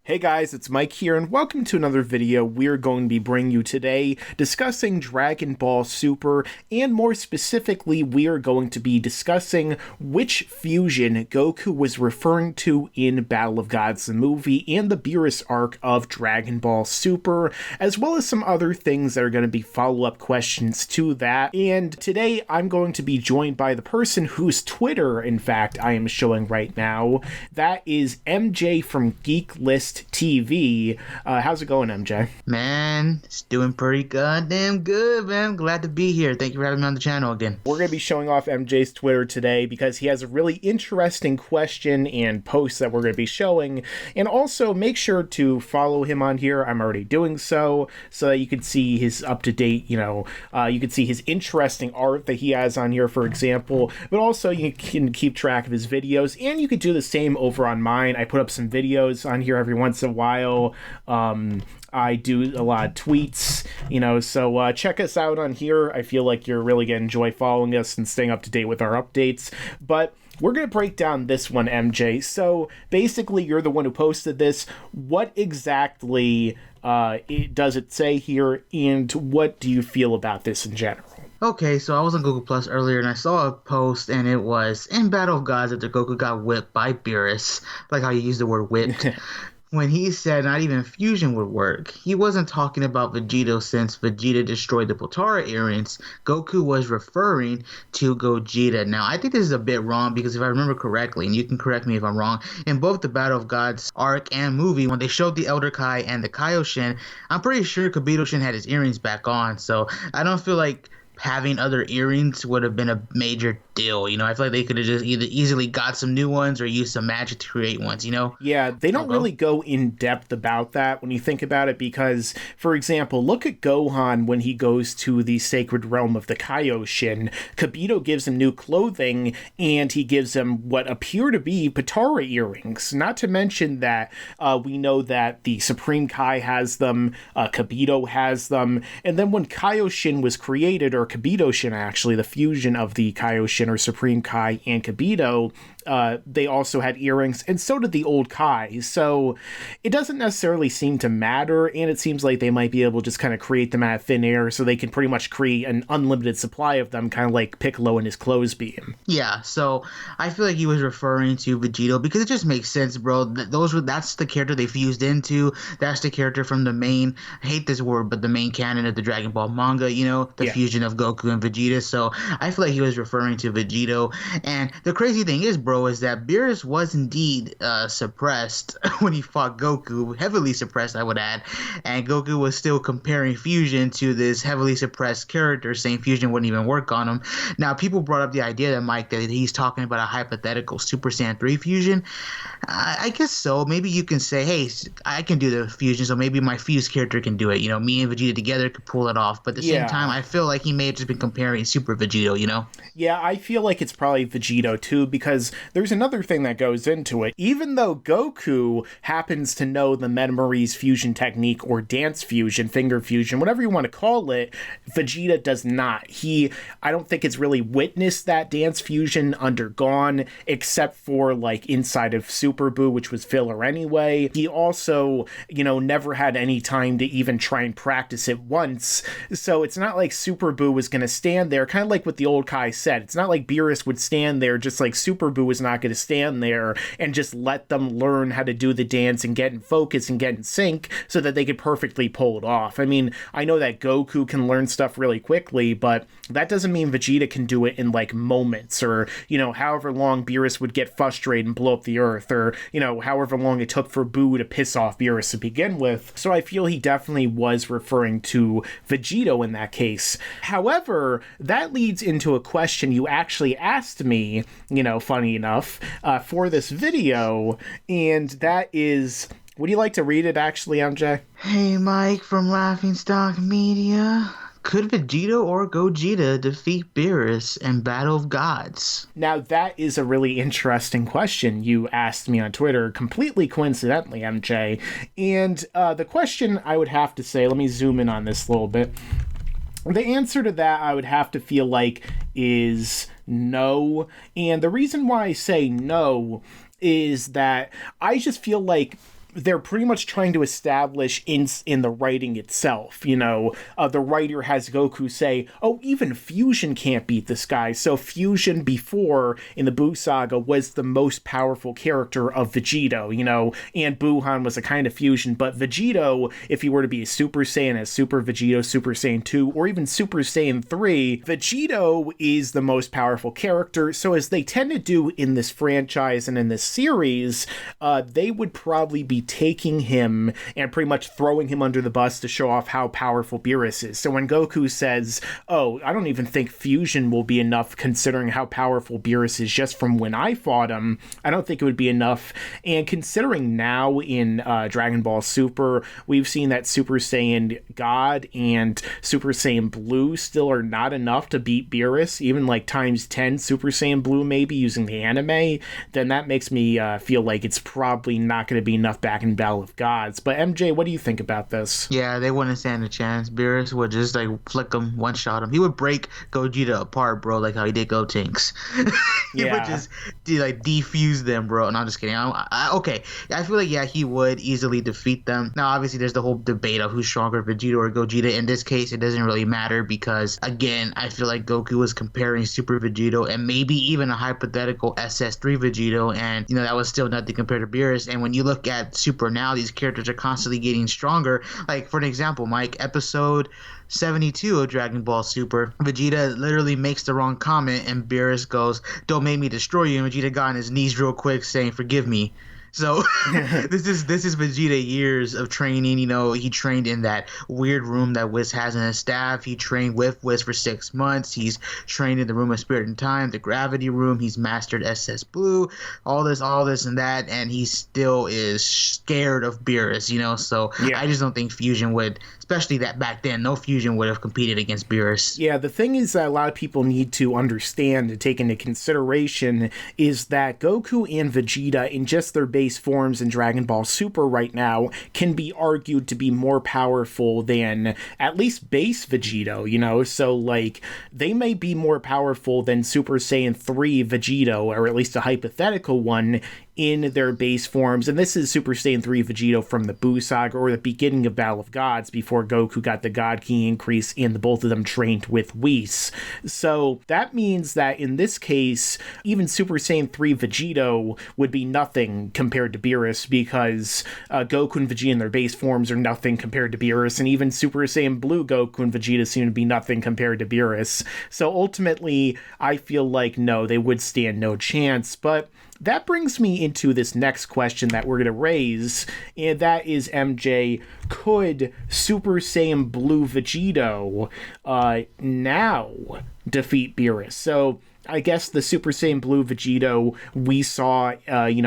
Hey guys, it's Mike here, and welcome to another video we're going to be bringing you today, discussing Dragon Ball Super, and more specifically, we are going to be discussing which fusion Goku was referring to in Battle of Gods the movie and the Beerus arc of Dragon Ball Super, as well as some other things that are going to be follow-up questions to that. And today, I'm going to be joined by the person whose Twitter, in fact, I am showing right now. That is MJ from Geeklist TV. How's it going, MJ? Man, it's doing pretty goddamn good, man. I'm glad to be here. Thank you for having me on the channel again. We're going to be showing off MJ's Twitter today because he has a really interesting question and post that we're going to be showing. And also, make sure to follow him on here. I'm already doing so that you can see his up-to-date, you can see his interesting art that he has on here, for example. But also, you can keep track of his videos, and you could do the same over on mine. I put up some videos on here every once in a while. I do a lot of tweets, so check us out on here. I feel like you're really going to enjoy following us and staying up to date with our updates. But we're going to break down this one, MJ. So basically, you're the one who posted this. What exactly does it say here, and what do you feel about this in general? Okay, so I was on Google Plus earlier and I saw a post and it was in Battle of Gods after Goku got whipped by Beerus, like how you use the word whipped. When he said not even fusion would work, he wasn't talking about Vegito since Vegeta destroyed the Potara earrings. Goku was referring to Gogeta. Now, I think this is a bit wrong because if I remember correctly, and you can correct me if I'm wrong, in both the Battle of Gods arc and movie, when they showed the Elder Kai and the Kaioshin, I'm pretty sure Kabuto-shin had his earrings back on. So I don't feel like having other earrings would have been a major deal. I feel like they could have just either easily got some new ones or used some magic to create ones, Yeah, they don't really go in depth about that when you think about it because, for example, look at Gohan when he goes to the sacred realm of the Kaioshin. Kabuto gives him new clothing and he gives him what appear to be Potara earrings. Not to mention that we know that the Supreme Kai has them, Kabuto has them, and then when Kaioshin was created, or Kabuto-shin actually, the fusion of the Kaioshin or Supreme Kai and Kabuto, they also had earrings, and so did the old Kai. So it doesn't necessarily seem to matter, and it seems like they might be able to just kind of create them out of thin air so they can pretty much create an unlimited supply of them, kind of like Piccolo and his clothes beam. Yeah, so I feel like he was referring to Vegito because it just makes sense, bro. That's the character they fused into. That's the character from the main, I hate this word, but the main canon of the Dragon Ball manga, the fusion of Goku and Vegeta. So I feel like he was referring to Vegito. And the crazy thing is, bro, is that Beerus was indeed suppressed when he fought Goku, heavily suppressed, I would add, and Goku was still comparing fusion to this heavily suppressed character, saying fusion wouldn't even work on him. Now, people brought up the idea that Mike, that he's talking about a hypothetical Super Saiyan 3 fusion. I guess so. Maybe you can say, hey, I can do the fusion, so maybe my fused character can do it. Me and Vegeta together could pull it off. But at the same time, I feel like he may have just been comparing Super Vegito, Yeah, I feel like it's probably Vegito too, because there's another thing that goes into it. Even though Goku happens to know the Memories fusion technique or dance fusion, finger fusion, whatever you want to call it, Vegeta does not. I don't think it's really witnessed that dance fusion undergone, except for like inside of Super Buu, which was filler anyway. He also, never had any time to even try and practice it once. So it's not like Super Buu was going to stand there, kind of like what the old Kai said. It's not like Beerus would stand there just like Super Buu was not going to stand there and just let them learn how to do the dance and get in focus and get in sync so that they could perfectly pull it off. I mean, I know that Goku can learn stuff really quickly, but that doesn't mean Vegeta can do it in like moments or, however long Beerus would get frustrated and blow up the earth or, however long it took for Buu to piss off Beerus to begin with. So I feel he definitely was referring to Vegito in that case. However, that leads into a question you actually asked me, funny enough, for this video, and that is, would you like to read it actually, MJ? Hey, Mike from Laughingstock Media. Could Vegito or Gogeta defeat Beerus in Battle of Gods? Now, that is a really interesting question you asked me on Twitter, completely coincidentally, MJ. And the question, I would have to say, let me zoom in on this a little bit. The answer to that, I would have to feel like, is no. And the reason why I say no is that I just feel like they're pretty much trying to establish in the writing itself. The writer has Goku say, oh, even Fusion can't beat this guy. So Fusion before in the Buu saga was the most powerful character of Vegito, and Buhan was a kind of fusion, but Vegito, if he were to be a Super Saiyan as Super Vegito, Super Saiyan 2, or even Super Saiyan 3, Vegito is the most powerful character. So as they tend to do in this franchise and in this series, they would probably be taking him and pretty much throwing him under the bus to show off how powerful Beerus is. So when Goku says, oh, I don't even think Fusion will be enough considering how powerful Beerus is just from when I fought him, I don't think it would be enough. And considering now in Dragon Ball Super, we've seen that Super Saiyan God and Super Saiyan Blue still are not enough to beat Beerus, even like times 10 Super Saiyan Blue maybe using the anime, then that makes me feel like it's probably not going to be enough back in Battle of Gods. But MJ, what do you think about this? Yeah, they wouldn't stand a chance. Beerus would just like flick him, one shot him. He would break Gogeta apart, bro, like how he did Gotenks. He would just defuse them, bro. No, I'm just kidding. Okay, I feel like, yeah, he would easily defeat them. Now, obviously, there's the whole debate of who's stronger, Vegeta or Gogeta. In this case, it doesn't really matter because, again, I feel like Goku was comparing Super Vegito and maybe even a hypothetical SS3 Vegito, and, that was still nothing compared to Beerus. And when you look at Super now, these characters are constantly getting stronger. Like, for an example, Mike, episode 72 of Dragon Ball Super, Vegeta literally makes the wrong comment and Beerus goes, "Don't make me destroy you," and Vegeta got on his knees real quick saying, "Forgive me." So this is Vegeta years of training. He trained in that weird room that Whis has in his staff. He trained with Whis for 6 months. He's trained in the Room of Spirit and Time, the Gravity Room. He's mastered SS Blue, all this and that, and he still is scared of Beerus, So yeah. I just don't think Fusion would, especially that back then, no Fusion would have competed against Beerus. Yeah, the thing is that a lot of people need to understand and take into consideration is that Goku and Vegeta in just their base forms in Dragon Ball Super right now can be argued to be more powerful than at least base Vegito, so like they may be more powerful than Super Saiyan 3 Vegito, or at least a hypothetical one, in their base forms. And this is Super Saiyan 3 Vegito from the Buu saga, or the beginning of Battle of Gods, before Goku got the God Ki increase and the both of them trained with Whis. So that means that in this case, even Super Saiyan 3 Vegito would be nothing compared to Beerus, because Goku and Vegeta in their base forms are nothing compared to Beerus, and even Super Saiyan Blue Goku and Vegeta seem to be nothing compared to Beerus. So ultimately, I feel like no, they would stand no chance. But that brings me into this next question that we're going to raise, and that is, MJ, could Super Saiyan Blue Vegito now defeat Beerus? So I guess the Super Saiyan Blue Vegito we saw,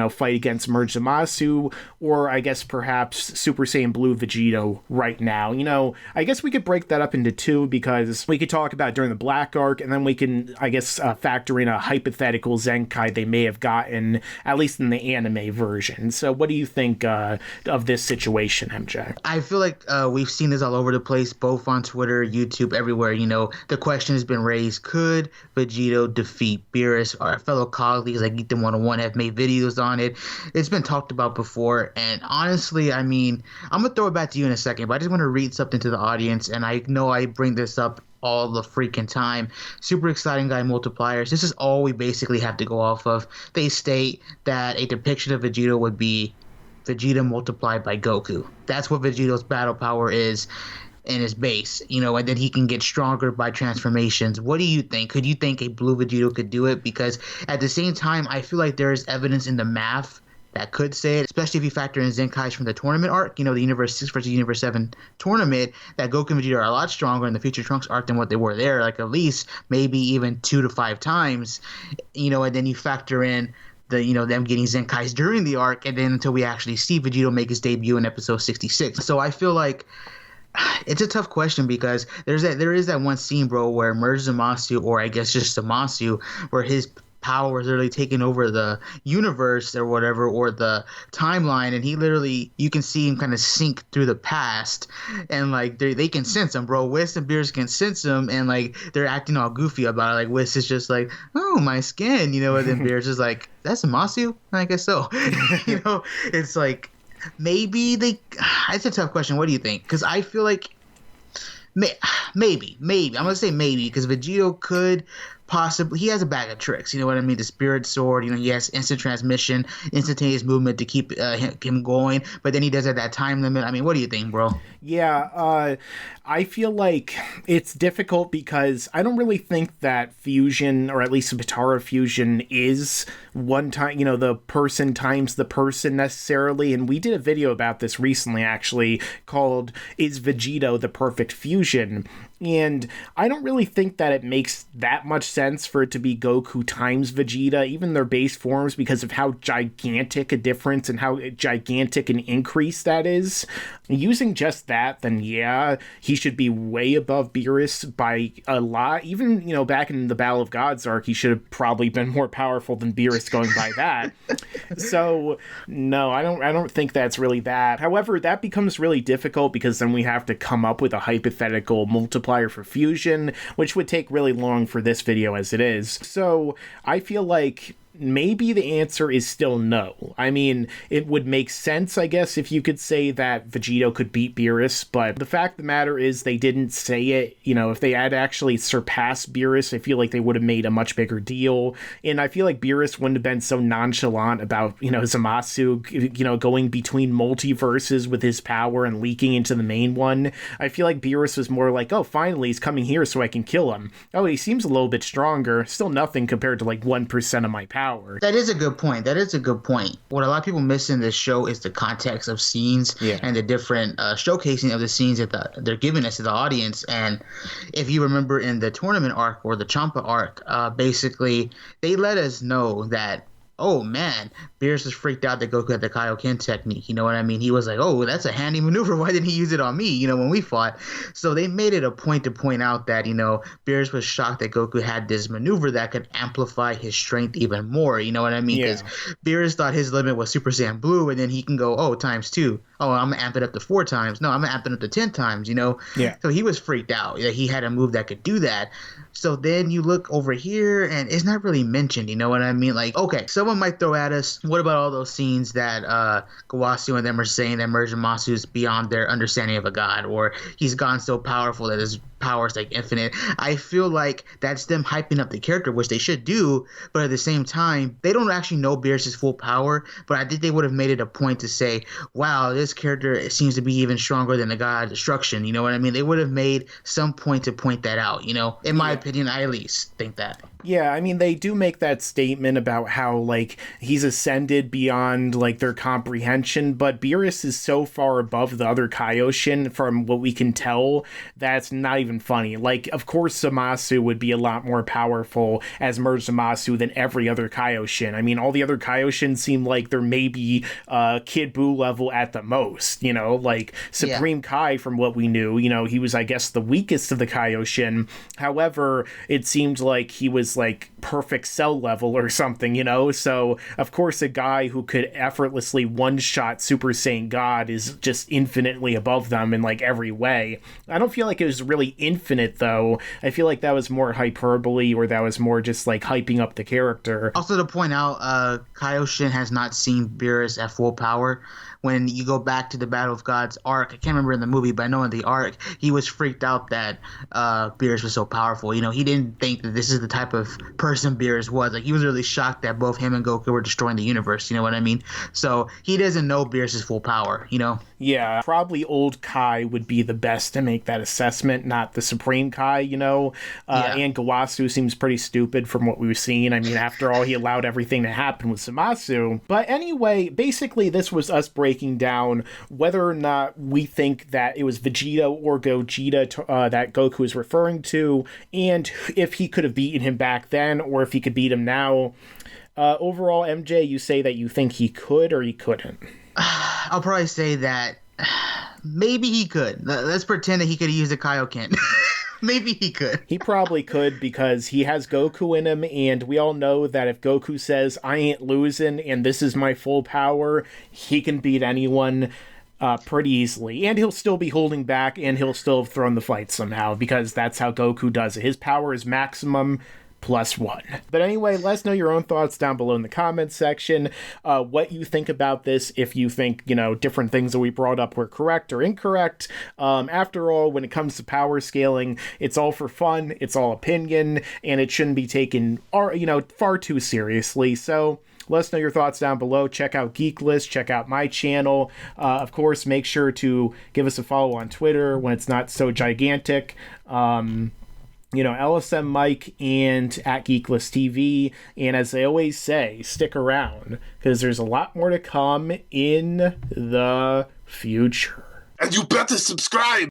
fight against Merge Zamasu, or I guess perhaps Super Saiyan Blue Vegito right now. I guess we could break that up into two, because we could talk about during the Black Arc, and then we can, I guess, factor in a hypothetical Zenkai they may have gotten, at least in the anime version. So what do you think of this situation, MJ? I feel like we've seen this all over the place, both on Twitter, YouTube, everywhere. The question has been raised, could Vegito defeat Beerus? Our fellow colleagues like Geek Them 101 have made videos on it. It's been talked about before, and honestly, I mean, I'm gonna throw it back to you in a second, but I just want to read something to the audience, and I know I bring this up all the freaking time. Super Exciting Guy multipliers, this is all we basically have to go off of. They state that a depiction of Vegeta would be Vegeta multiplied by Goku. That's what Vegito's battle power is in his base, and then he can get stronger by transformations. What do you think? Could you think a Blue Vegito could do it? Because at the same time, I feel like there is evidence in the math that could say it, especially if you factor in Zenkais from the tournament arc, the Universe 6 versus Universe 7 tournament, that Goku and Vegeta are a lot stronger in the Future Trunks arc than what they were there, like at least maybe even 2 to 5 times, and then you factor in them getting Zenkais during the arc, and then until we actually see Vegito make his debut in episode 66. So I feel like it's a tough question, because there is that one scene, bro, where Merge Zamasu, or I guess just Zamasu, where his power is literally taking over the universe or whatever, or the timeline, and he literally, you can see him kind of sink through the past, and like they can sense him, bro. Whis and Beerus can sense him, and like they're acting all goofy about it. Like Whis is just like, oh, my skin, and then Beerus is like, that's Zamasu? I guess so. It's like, maybe they. It's a tough question. What do you think? Because I feel like maybe. I'm gonna say maybe because Vegito could possibly. He has a bag of tricks. You know what I mean? The Spirit Sword. You know, he has instant transmission, instantaneous movement to keep him going. But then he does have that time limit. I mean, what do you think, bro? Yeah, I feel like it's difficult because I don't really think that fusion, or at least Batara fusion, is one time, you know, the person times the person necessarily. And we did a video about this recently, actually, called Is Vegito the Perfect Fusion? And I don't really think that it makes that much sense for it to be Goku times Vegeta, even their base forms, because of how gigantic a difference and how gigantic an increase that is. Using just that, then yeah, he should be way above Beerus by a lot. Even, you know, back in the Battle of Gods arc, he should have probably been more powerful than Beerus going by that. So, no, I don't think that's really that. However, that becomes really difficult because then we have to come up with a hypothetical multiplier for fusion, which would take really long for this video as it is. So, I feel like maybe the answer is still no. I mean, it would make sense, I guess, if you could say that Vegito could beat Beerus, but the fact of the matter is they didn't say it. You know, if they had actually surpassed Beerus, I feel like they would have made a much bigger deal, and I feel like Beerus wouldn't have been so nonchalant about, you know, Zamasu, you know, going between multiverses with his power and leaking into the main one. I feel like Beerus was more like, oh, finally, he's coming here so I can kill him. Oh, he seems a little bit stronger. Still nothing compared to, like, 1% of my power. That is a good point. What a lot of people miss in this show is the context of scenes and the different showcasing of the scenes that they're giving us to the audience. And if you remember in the tournament arc or the Champa arc, basically they let us know that, oh man, Beerus was freaked out that Goku had the Kaioken technique. You know what I mean? He was like, oh, that's a handy maneuver. Why didn't he use it on me, you know, when we fought? So they made it a point to point out that, you know, Beerus was shocked that Goku had this maneuver that could amplify his strength even more. You know what I mean? Because Beerus thought his limit was Super Saiyan Blue, and then he can go, oh, ×2. Oh, I'm going to amp it up to 4 times. No, I'm going to amp it up to 10 times, you know? Yeah. So he was freaked out that he had a move that could do that. So then you look over here, and it's not really mentioned, you know what I mean? Like, okay, someone might throw at us, what about all those scenes that Kawasu and them are saying that Murjamasu is beyond their understanding of a god, or he's gone so powerful that his power is like infinite? I feel like that's them hyping up the character, which they should do, but at the same time, they don't actually know Beerus' full power, but I think they would have made it a point to say, wow, this character seems to be even stronger than the god of destruction, you know what I mean? They would have made some point to point that out, you know? In my opinion, I at least think that. Yeah, I mean, they do make that statement about how, like, he's ascended beyond, like, their comprehension, but Beerus is so far above the other Kaioshin, from what we can tell, that's not even funny. Like, of course Zamasu would be a lot more powerful as Zamasu than every other Kaioshin. I mean, all the other Kaioshin seem like they're maybe Kid Buu level at the most, you know? Like, Supreme Kai, from what we knew, you know, he was, I guess, the weakest of the Kaioshin. However, it seemed like he was like perfect cell level or something, you know? So, of course, a guy who could effortlessly one-shot Super Saiyan God is just infinitely above them in, like, every way. I don't feel like it was really infinite, though. I feel like that was more hyperbole, or that was more just, like, hyping up the character. Also, to point out, Kaioshin has not seen Beerus at full power. When you go back to the Battle of Gods arc, I can't remember in the movie, but I know in the arc, he was freaked out that Beerus was so powerful. You know, he didn't think that this is the type of person Beerus was. Like, he was really shocked that both him and Goku were destroying the universe, you know what I mean? So he doesn't know Beerus' full power, you know? Yeah, probably old Kai would be the best to make that assessment, not the Supreme Kai, you know? And Gawasu seems pretty stupid from what we've seen. I mean, after all, he allowed everything to happen with Zamasu. But anyway, basically, this was us breaking down whether or not we think that it was Vegito or Gogeta that Goku is referring to, and if he could have beaten him back then, or if he could beat him now. Overall, MJ, you say that you think he could or he couldn't? I'll probably say that maybe he could. Let's pretend that he could use a Kaioken. Maybe he could. He probably could, because he has Goku in him, and we all know that if Goku says, I ain't losing, and this is my full power, he can beat anyone pretty easily. And he'll still be holding back, and he'll still have thrown the fight somehow, because that's how Goku does it. His power is maximum, +1. But anyway, let us know your own thoughts down below in the comments section, what you think about this, if you think, different things that we brought up were correct or incorrect. After all, when it comes to power scaling, it's all for fun, it's all opinion, and it shouldn't be taken, far too seriously. So let us know your thoughts down below. Check out Geeklist, check out my channel. Of course, make sure to give us a follow on Twitter when it's not so gigantic. LSM Mike and at Geeklist TV. And as they always say, stick around, because there's a lot more to come in the future. And you better subscribe!